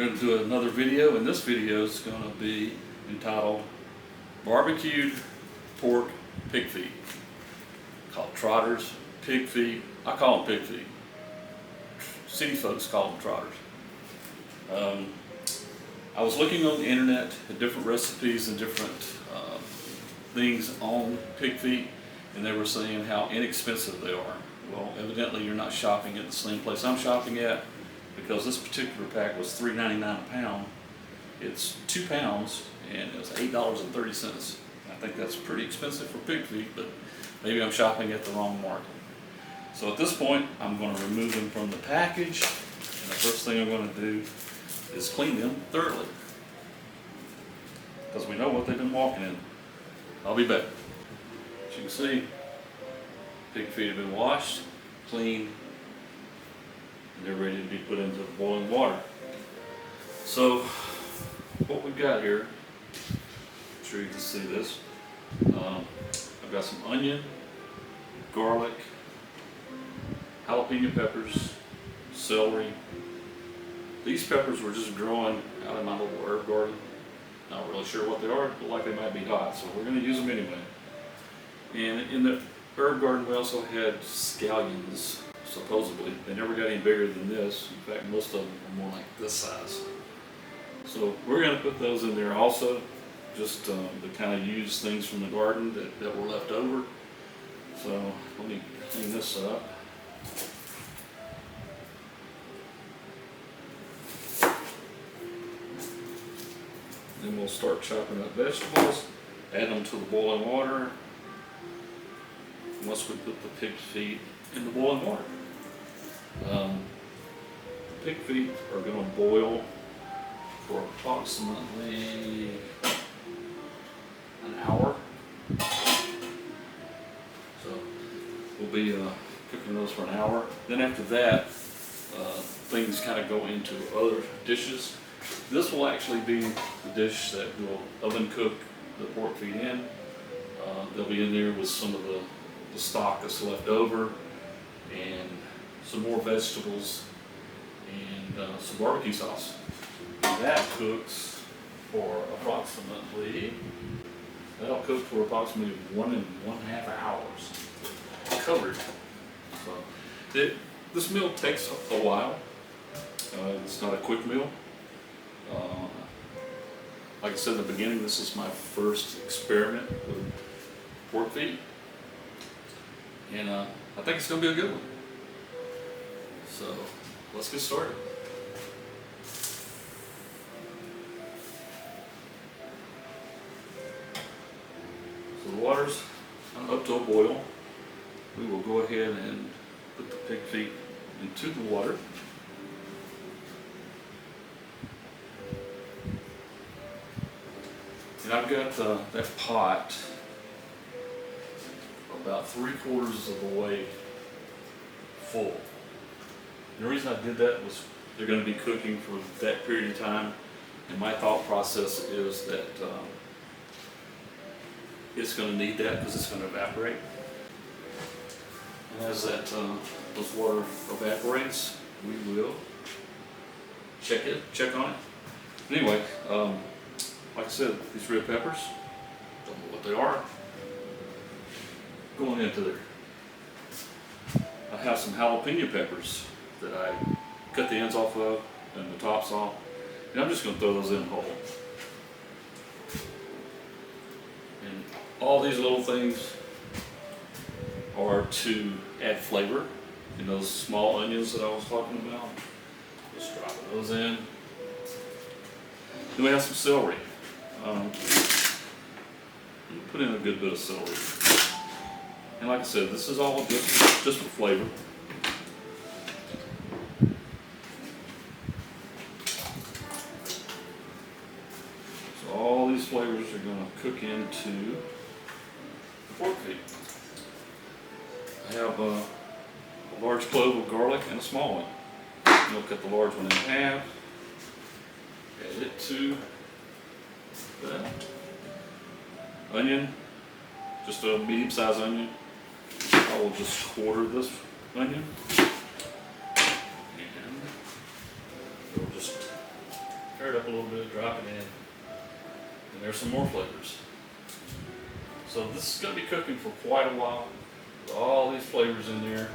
We're going to do another video, and this video is going to be entitled Barbecued Pork Pig Feet. Called Trotters, pig feet. I call them pig feet. City folks call them trotters. I was looking on the internet at different recipes and different things on pig feet, and they were saying how inexpensive they are. Well, evidently you're not shopping at the same place I'm shopping at, because this particular pack was $3.99 a pound. It's 2 pounds and it was $8.30. I think that's pretty expensive for pig feet, but maybe I'm shopping at the wrong market. So at this point, I'm going to remove them from the package, and the first thing I'm going to do is clean them thoroughly, because we know what they've been walking in. I'll be back. As you can see, pig feet have been washed, cleaned, and they're ready to be put into boiling water. So what we've got here, I'm sure you can see this. I've got some onion, garlic, jalapeno peppers, celery. These peppers were just growing out of my little herb garden. Not really sure what they are, but like they might be hot, so we're going to use them anyway. And in the herb garden we also had scallions, supposedly. They never got any bigger than this. In fact, most of them are more like this size. So we're going to put those in there also, just to kind of use things from the garden that were left over. So let me clean this up. Then we'll start chopping up vegetables, add them to the boiling water once we put the pig feet in the boiling water. Pig feet are going to boil for approximately an hour. So we'll be cooking those for an hour. Then after that, things kind of go into other dishes. This will actually be the dish that we'll oven cook the pork feet in. They'll be in there with some of the stock that's left over, and some more vegetables, and some barbecue sauce. And that cooks for approximately, that'll cook for approximately 1.5 hours covered. So this meal takes a while. It's not a quick meal. Like I said in the beginning, this is my first experiment with pork feet, and I think it's going to be a good one. So let's get started. So the water's up to a boil. We will go ahead and put the pig feet into the water. And I've got that pot about 3/4 of the way full. And the reason I did that was they're going to be cooking for that period of time, and my thought process is that it's going to need that because it's going to evaporate. And as those water evaporates, we will check on it. Anyway, like I said, these red peppers, don't know what they are, going into there. I have some jalapeno peppers that I cut the ends off of and the tops off, and I'm just going to throw those in whole. And all these little things are to add flavor. And those small onions that I was talking about, just dropping those in. Then we have some celery. Put in a good bit of celery. And like I said, this is all just for flavor. So all these flavors are going to cook into the pork feet. I have a large clove of garlic and a small one. I'll cut the large one in half. Add it to that. Onion, just a medium-sized onion. I will just quarter this onion, and we'll just Stir it up a little bit, drop it in, and there's some more flavors. So this is going to be cooking for quite a while with all these flavors in there.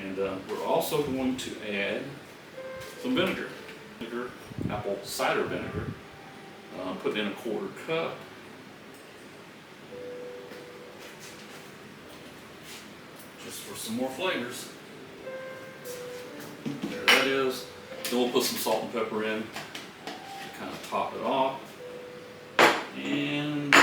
And we're also going to add some vinegar. Apple cider vinegar. Put in a 1/4 cup. Just for some more flavors. There that is. Then we'll put some salt and pepper in to kind of top it off. And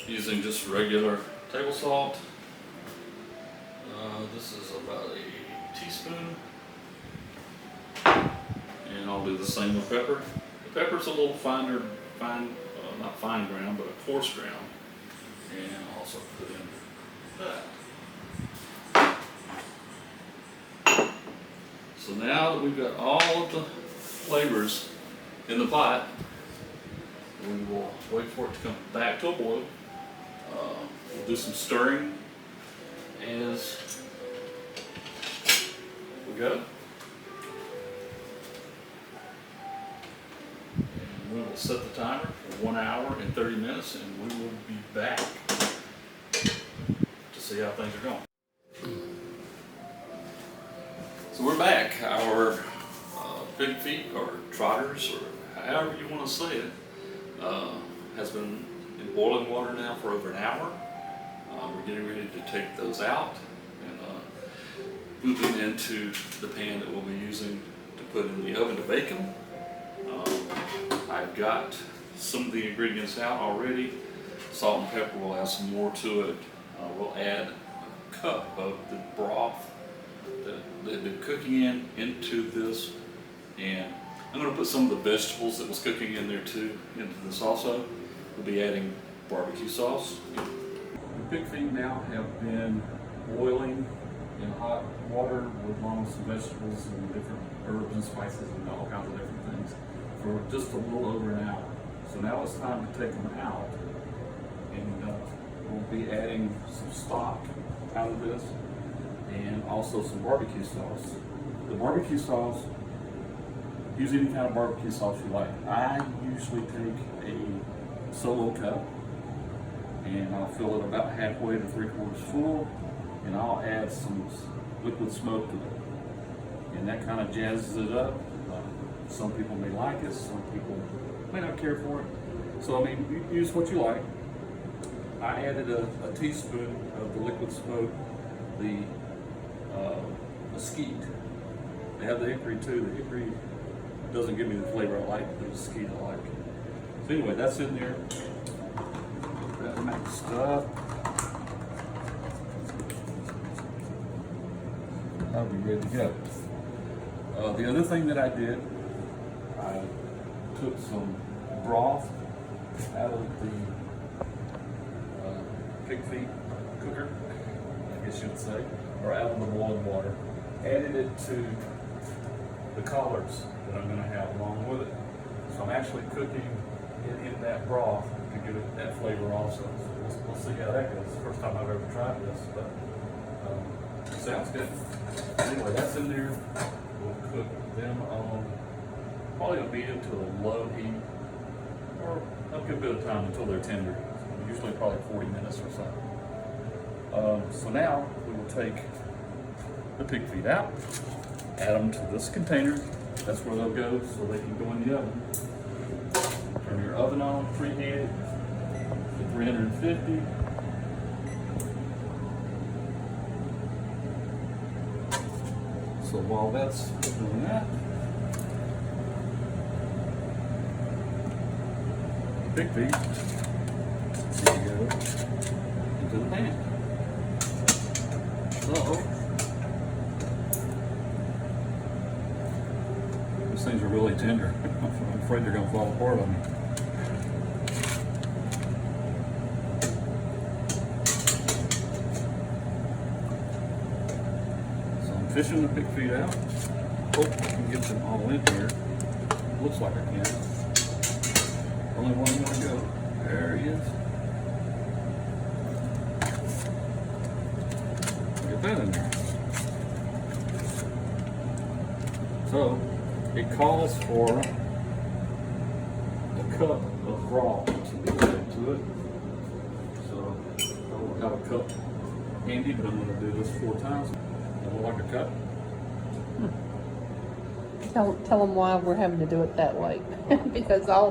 using just regular table salt. This is about a teaspoon. And I'll do the same with pepper. The pepper's a little finer, not fine ground, but a coarse ground. And I'll also put in that. So now that we've got all of the flavors in the pot, we will wait for it to come back to a boil. We'll do some stirring as we go. And we will set the timer for 1 hour and 30 minutes, and we will be back to see how things are going. So we're back. Our pig feet, or trotters, or however you want to say it, has been in boiling water now for over an hour. We're getting ready to take those out and move them into the pan that we'll be using to put in the oven to bake them. I've got some of the ingredients out already. Salt and pepper, we'll add some more to it. We'll add a cup of the broth that they've been cooking into this, and I'm going to put some of the vegetables that was cooking in there too into this also. We'll be adding barbecue sauce. The pig feet now have been boiling in hot water with along with some vegetables and different herbs and spices and all kinds of different things for just a little over an hour. So now it's time to take them out, and we'll be adding some stock out of this and also some barbecue sauce. The barbecue sauce, use any kind of barbecue sauce you like. I usually take a solo cup and I'll fill it about halfway to 3/4 full, and I'll add some liquid smoke to it, and that kind of jazzes it up. Some people may like it, some people may not care for it. So I mean, you use what you like. I added a teaspoon of the liquid smoke, the mesquite. They have the hickory too. The hickory doesn't give me the flavor I like, but the mesquite I like. So anyway, that's in there. That mixed up. I'll be ready to go. The other thing that I did, I took some broth out of the pig feet cooker, I guess you would say, or out of the boiling water, added it to the collards that I'm going to have along with it. So I'm actually cooking it in that broth to give it that flavor also. So we'll see how that goes. It's the first time I've ever tried this, but it sounds good. Anyway, that's in there. We'll cook them on probably a medium to a low heat, or a good bit of time until they're tender. Usually probably 40 minutes or so. So now we will take the pig feet out, add them to this container. That's where they'll go, so they can go in the oven. Turn your oven on, preheat it to 350. So while that's doing that, pig feet need to go into the pan. So these things are really tender. I'm afraid they're going to fall apart on me. So I'm fishing the pig feet out. Hope I can get them all in here. Looks like I can. Only one more to go. There he is. Get that in there. So it calls for a cup of broth to be added to it. So I don't have a cup handy, but I'm going to do this 4 times. I don't like a cup. Tell them why we're having to do it that way. Because all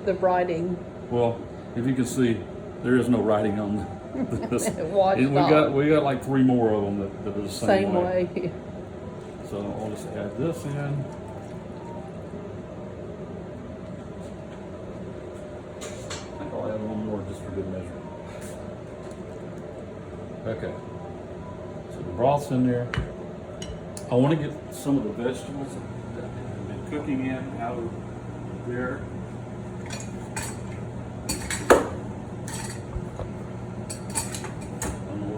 the writing. Well, if you can see, there is no writing on this. And we got like 3 more of them that are the same way. So I'll just add this in. I think I'll add 1 more just for good measure. Okay. So the broth's in there. I want to get some of the vegetables that have been cooking in out of there.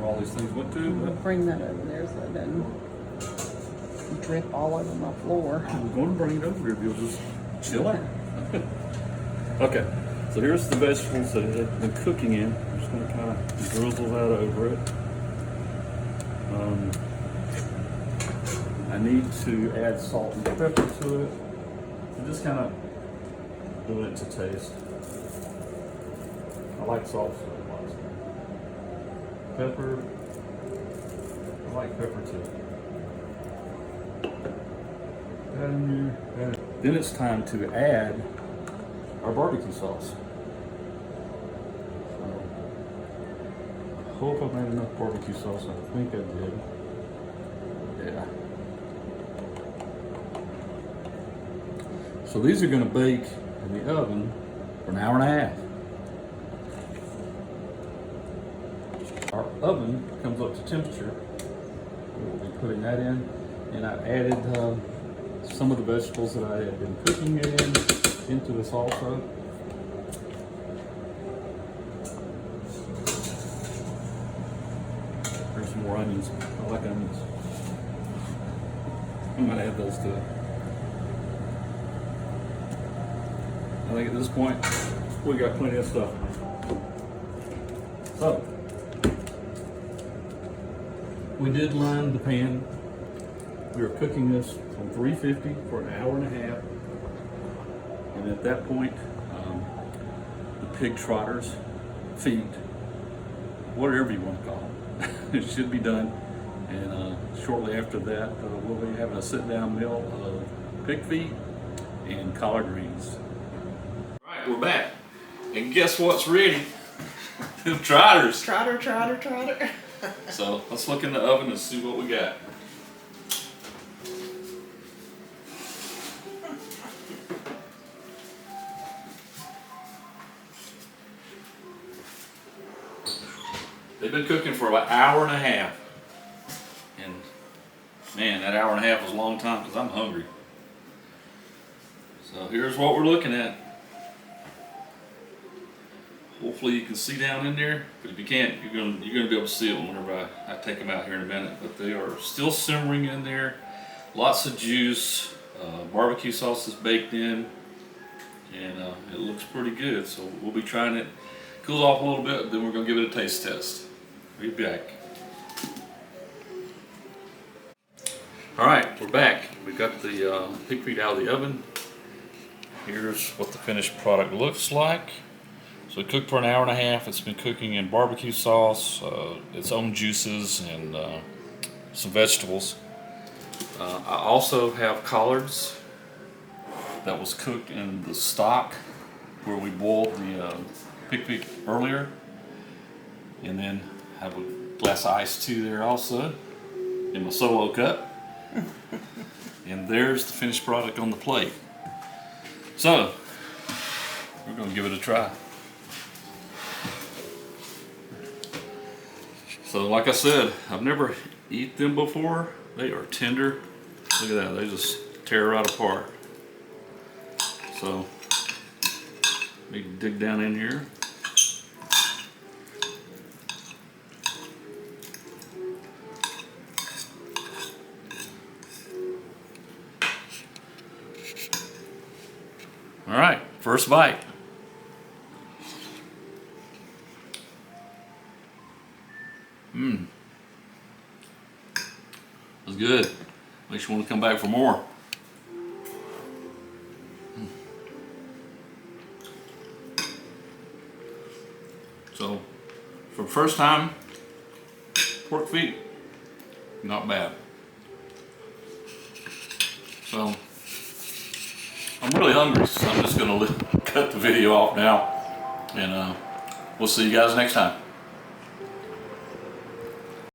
All these things went to, but bring that over there so it doesn't drip all over my floor. I'm going to bring it over here if you'll just chill out. Okay, so here's the vegetables that have been cooking in. I'm just going to kind of drizzle that over it. I need to add salt and pepper to it. So just kind of doing it to taste. I like salt so much. Pepper. I like pepper too. Then it's time to add our barbecue sauce. So, I hope I made enough barbecue sauce. I think I did. Yeah. So these are going to bake in the oven for 1.5 hours. Our oven comes up to temperature. We'll be putting that in, and I've added some of the vegetables that I had been cooking it into this also. There's some more onions. I like onions. I'm gonna add those to it. I think at this point we got plenty of stuff. So we did line the pan. We were cooking this on 350 for 1.5 hours. And at that point, the pig trotters, feet, whatever you want to call them, it should be done. And shortly after that, we'll be having a sit-down meal of pig feet and collard greens. All right, we're back. And guess what's ready? The trotters. Trotter. So let's look in the oven and see what we got. They've been cooking for about 1.5 hours. And man, that 1.5 hours was a long time because I'm hungry. So here's what we're looking at. Hopefully you can see down in there, but if you can't, you're gonna be able to see it whenever I take them out here in a minute. But they are still simmering in there. Lots of juice. Barbecue sauce is baked in, and it looks pretty good. So we'll be trying it. Cools off a little bit, then we're gonna give it a taste test. We'll be back. All right, we're back. We got the pig feet out of the oven. Here's what the finished product looks like. So it cooked for 1.5 hours. It's been cooking in barbecue sauce, its own juices, and some vegetables. I also have collards that was cooked in the stock where we boiled the pig feet earlier. And then have a glass of iced tea there also in my solo cup. And there's the finished product on the plate. So we're going to give it a try. So like I said, I've never eaten them before. They are tender. Look at that, they just tear right apart. So let me dig down in here. All right, first bite. That's good. Makes you want to come back for more. So for first time pork feet, not bad. So I'm really hungry, so I'm just gonna cut the video off now, and we'll see you guys next time.